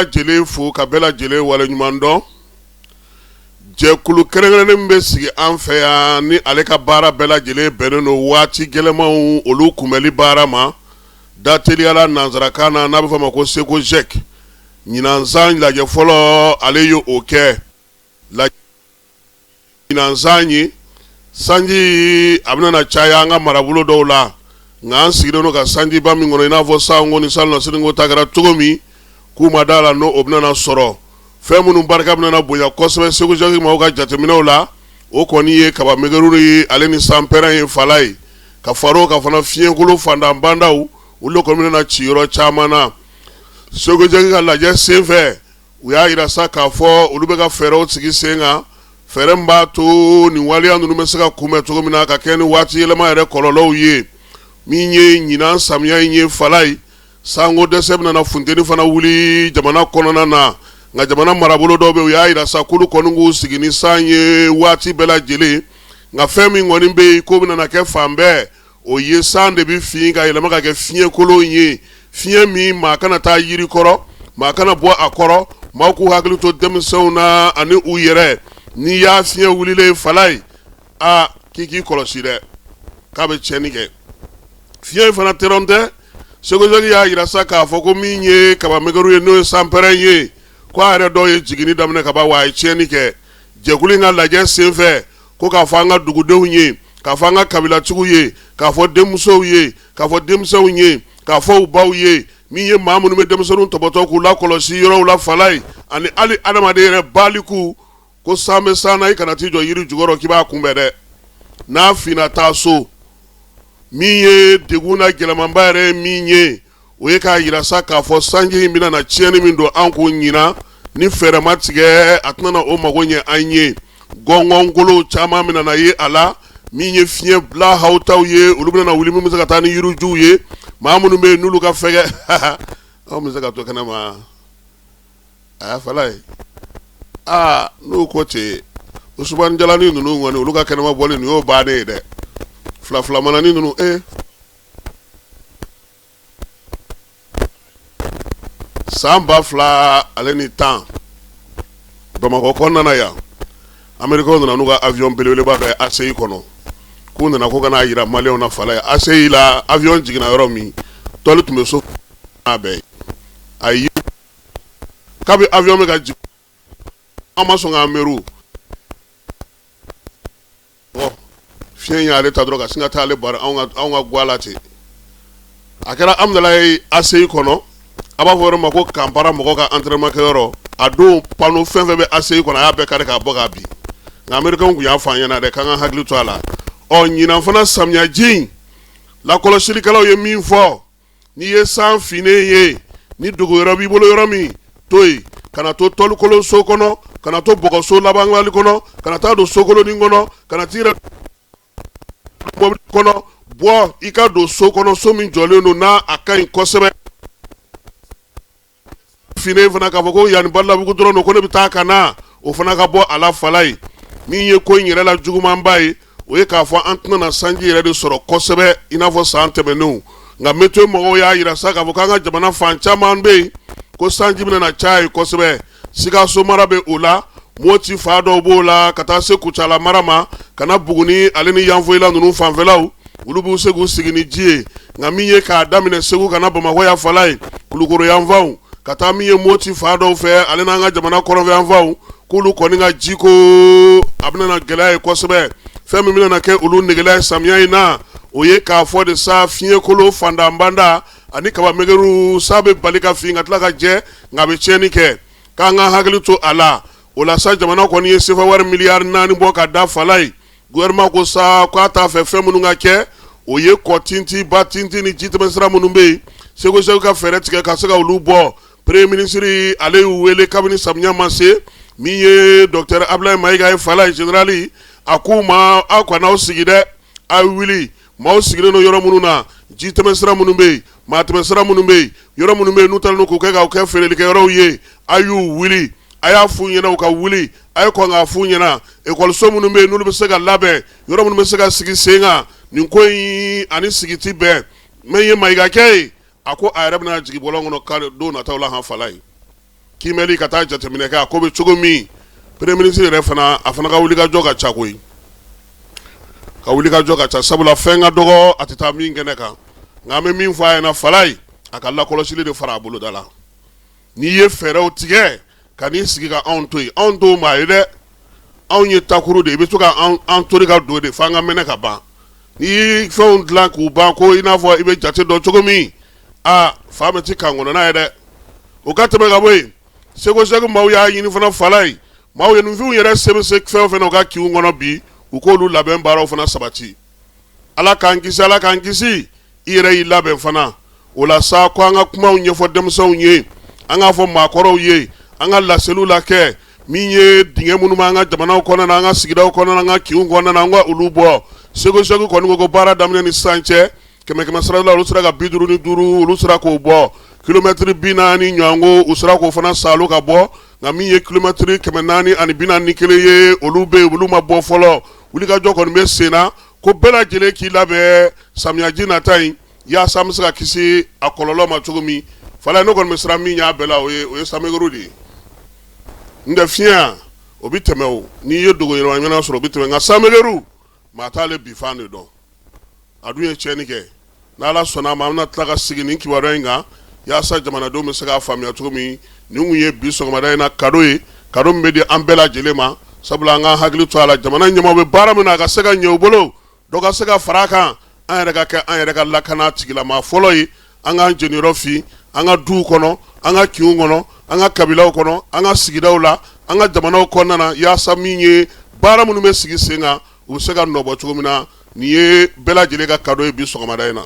jele fo ka bela jele wala ɲuman dɔn jɛkulu kɛrɛnkɛrɛnnen bɛ sigi an fɛ yan ni ale ka baara bɛɛ lajɛlen bɛnnen don waati gɛlɛmanw olu kunbɛli baara ma da teliyala nanzarakan na n'a bɛ fɔ a ma ko seko jɛk ɲinansan lajɛ fɔlɔ ale ye o kɛ ɲinansan ye sanji a bɛna na caya an ka marabolo dɔw la nka an sigilen don ka sanjiba min kɔnɔ i n'a fɔ sango ni salon siniko ta kɛra cogo min k'u ma da la n'o o bɛna na sɔrɔ fɛn minnu barika bɛna na bonya kosɛbɛ segu jaki maaw ka jateminɛw la o kɔni ye kaba megɛru ye ale ni sanpɛrɛn ye fala ye ka far'o ka fana fiɲɛkolo fandanbandaw olu kɔni bɛna na ci yɔrɔ caman na segu jaki ka lajɛ sen fɛ u y'a yira sa k'a fɔ olu bɛ ka fɛɛrɛw sigi sen kan fɛɛrɛ min b'a to nin waleya ninnu bɛ se ka kunbɛn cogo min na ka kɛ ni waati yɛlɛma yɛrɛ kɔlɔlɔw ye min ye ɲinan samiya in ye fala ye sango dɛsɛ bɛna na funteni fana wuli jamana kɔnɔna na nka jamana marabolo dɔw bɛ u y'a yira sa k'olu kɔni k'u sigi ni san ye waati bɛɛ lajɛlen nka fɛn min kɔni bɛ yen k'o bɛna na kɛ fan bɛɛ o ye san de bɛ fin ka yɛlɛma ka kɛ fiɲɛkolon ye fiɲɛ min maa kana taa yiri kɔrɔ maa kana bɔ a kɔrɔ maaw k'u hakili to denmisɛnw na ani u yɛrɛ n'i y'a fiɲɛ wulilen fala ye k'i kɔlɔsi dɛ k'a bɛ tiɲɛni kɛ fiɲɛ fana tɛrɛn tɛ segu jaki y'a yira sa k'a fɔ ko min ye kaba megɛru ye n'o ye sanpɛrɛn ye ko a yɛrɛ dɔw ye jiginni daminɛ ka ban wa a ye tiɲɛni kɛ jɛkulu in ka lajɛ sen fɛ ko k'a fɔ an ka dugudenw ye k'a fɔ an ka kabilatigiw ye k'a fɔ denmusow ye k'a fɔ denmisɛnw ye k'a fɔ u baw ye min ye maa minnu bɛ denmisɛnninw tɔbɔtɔ k'u lakɔlɔsi yɔrɔw la fala ye ani hali adamaden yɛrɛ baliku ko san bɛ san na i kana t'i jɔ yiri jukɔrɔ k'i b'a kunbɛn dɛ n'a finna taa so min ye degun na gɛlɛmanba yɛrɛ ye min ye o ye k'a yira sa k'a fɔ sanji in bɛna na tiɲɛni min don an k'o ɲinan ni fɛɛrɛ ma tigɛ a tɛna na o mago ɲɛ an ye gɔngɔnkolo caman bɛna na ye a la min ye fiɲɛ bila hawtaw ye olu bɛna na wuli min bɛ se ka taa ni yirijuw ye maa minnu bɛ yen n'olu ka fɛgɛ anw bɛ se ka to kɛnɛ ma a y'a fala ye n'o ko ten o subanjalani ninnu kɔni olu ka kɛnɛma bɔli nin y'o bannen ye dɛ fila-filamanani ninnu san 2000 ale ni 10 bamakɔ kɔnɔna yan amerikaw nana n'u ka avion belebeleba dɔ ye ACI kɔnɔ k'u nana ko kana yira maliyɛnw na fala ye ACI la avion jiginna yɔrɔ min tɔli tun bɛ so n'a bɛɛ ye a ye kabi avion bɛ ka jigin an ma sɔn k'an miiri fiɲɛ y'ale ta dɔrɔn ka sin ka taa ale bari anw ka guala ten a kɛra amidalayi ACI kɔnɔ a b'a fɔ yɔrɔ ma ko kanpara mɔgɔ ka entraînement kɛyɔrɔ a don panneau fɛn fɛn bɛ ACI kɔnɔ a y'a bɛɛ kari k'a bɔ k'a bin nka americains tun y'a fɔ an ɲɛna dɛ k'an ka hakili to a la ɲinan fana samiyaji in lakɔlɔsilikɛlaw ye min fɔ n'i ye san finnen ye ni dugu yɔrɔ b'i bolo yɔrɔ min to yen kana to tɔlikolon so kɔnɔ kana to bɔgɔso labanwali kɔnɔ kana taa don sokolonin kɔnɔ kana t'i yɛrɛ mɔbili kɔnɔ bɔ i ka don so kɔnɔ so min jɔlen don n'a a ka ɲi kosɛbɛ finnen fana k'a fɔ ko yanni balabugu dɔrɔn don ko ne bɛ taa ka na o fana ka bɔ a la fala ye min ye ko in yɛrɛ la jugumanba ye o ye k'a fɔ an tɛna na sanji yɛrɛ de sɔrɔ kosɛbɛ i n'a fɔ san tɛmɛnenw nka météo mɔgɔw y'a yira sa k'a fɔ k'an ka jamana fan caman bɛ yen ko sanji bɛna na caya ye kosɛbɛ sikaso mara bɛ o la moti fa dɔw b'o la ka taa se kucala mara ma ka na buguni ale ni yanfoyila ninnu fanfɛlaw olu b'u se k'u sigi ni ji ye nka min ye k'a daminɛ segu ka na bamakɔ yan fala ye kulukoro yanfanw ka taa min ye moti fa dɔw fɛ ale n'an ka jamana kɔrɔnfɛ yanfanw k'olu kɔni ka jiko a bɛna na gɛlɛya ye kosɛbɛ fɛn min bɛna na kɛ olu negela ye samiya in na o ye k'a fɔ de sa fiɲɛkolo fandanbanda ani kaba megɛru sa bɛ bali ka fin ka tila ka jɛ nka a bɛ tiɲɛni kɛ k'an ka hakili to a la o la sa jamana kɔni ye sefa wari miliyari 4 bɔ ka da fala ye gouvernement ko sa k'a t'a fɛ fɛn minnu ka kɛ o ye kɔ tinti ba tinti ni ji tɛmɛsira minnu bɛ yen segu ka fɛɛrɛ tigɛ ka se ka olu bɔ premier ministre ale y'u wele kabini samiya ma se min ye docteur Ablaye Mayiga ye fala ye générali a k'u ma aw kana aw sigi dɛ aw wuli maaw sigilen don yɔrɔ minnu na ji tɛmɛsira minnu bɛ yen maa tɛmɛsira minnu bɛ yen yɔrɔ minnu bɛ yen n'u taara n'u k'u kɛ k'aw kɛ feerelikɛyɔrɔw ye a y'u wuli a y'a f'u ɲɛna u ka wuli a ye kɔn k'a f'u ɲɛna ekɔliso minnu bɛ yen n'olu bɛ se ka labɛn yɔrɔ minnu bɛ se ka sigi sen kan nin ko in ani sigi ti bɛn min ye Mayiga kɛ ye a ko a yɛrɛ bɛna jigin bɔlɔn kɔnɔ don nataw la han fala ye kimeli ka taa jateminɛ kɛ a ko bɛ cogo min premier ministre yɛrɛ fana a fana ka wulikajɔ ka ca koyi ka wulikajɔ ka ca sabula fɛn ka dɔgɔ a tɛ taa min kɛnɛ kan nka an bɛ min fɔ a ɲɛna Falaye a ka lakɔlɔsili de fara a boloda la n'i ye fɛɛrɛw tigɛ ka n'i sigi ka anw to yen anw t'o maa ye dɛ anw ye takuru de i bɛ to ka an tori ka don de f'an ka mɛnɛ ka ban n'i ye fɛnw dilan k'u ban ko i n'a fɔ i bɛ jate dɔn cogo min fa bɛ ti kan kɔnɔ n'a ye dɛ o ka tɛmɛ ka bɔ yen seko maaw y'a ɲini fana Falaye maaw ye ninfinw yɛrɛ se bɛ se fɛn o fɛn na u ka kiw kɔnɔ bi u k'olu labɛn baaraw fana sabati ala k'an kisi i yɛrɛ y'i labɛn fana o la sa ko an ka kumaw ɲɛfɔ denmisɛnw ye an k'a fɔ maakɔrɔw ye an ka laseliw la kɛ min ye dingɛ minnu b'an ka jamanaw kɔnɔna na an ka sigidaw kɔnɔna na an ka kiw kɔnɔna na an ka olu bɔ seko kɔni ko baara daminɛ ni sisan cɛ 100 sara la olu sera ka 55 olu sera k'o bɔ kilomɛtiri 40 ɲɔgɔnko u sera k'o fana salo ka bɔ nka min ye kilomɛtiri 441 ye olu bɛ yen olu ma bɔ fɔlɔ wulikajɔ kɔni bɛ sen na ko bɛɛ lajɛlen k'i labɛn samiyaji nata in yaasa an bɛ se ka kisi a kɔlɔlɔ ma cogo min Falaye ne kɔni bɛ siran min y'a bɛɛ la o ye sameguru de ye n tɛ fiɲɛ o bɛ tɛmɛ o n'i ye dogo yɛlɛma ɲɔgɔn sɔrɔ o bɛ tɛmɛ nka sameguru maa t'ale bifan de dɔn a dun ye tiɲɛni kɛ n'ala sɔnna ma an bɛna tila ka segin nin kibaruya in kan yaasa jamanadenw bɛ se k'a faamuya cogo min nin kun ye bi sɔgɔmada in na kado ye kado min bɛ di an bɛɛ lajɛlen ma sabula an ka hakili to a la jamana ɲɛmaaw bɛ baara min na a ka se ka ɲɛ u bolo dɔ ka se ka fara a kan an yɛrɛ ka kɛ an yɛrɛ ka lakana tigilama fɔlɔ ye an k'an jeniyɔrɔ fi an ka duw kɔnɔ an ka kinw kɔnɔ an ka kabilaw kɔnɔ an ka sigidaw la an ka jamanaw kɔnɔna na yaasa min ye baara minnu bɛ sigi sen kan u bɛ se ka nɔbɔ cogo min na nin ye bɛɛ lajɛlen ka kado ye bi sɔgɔmada in na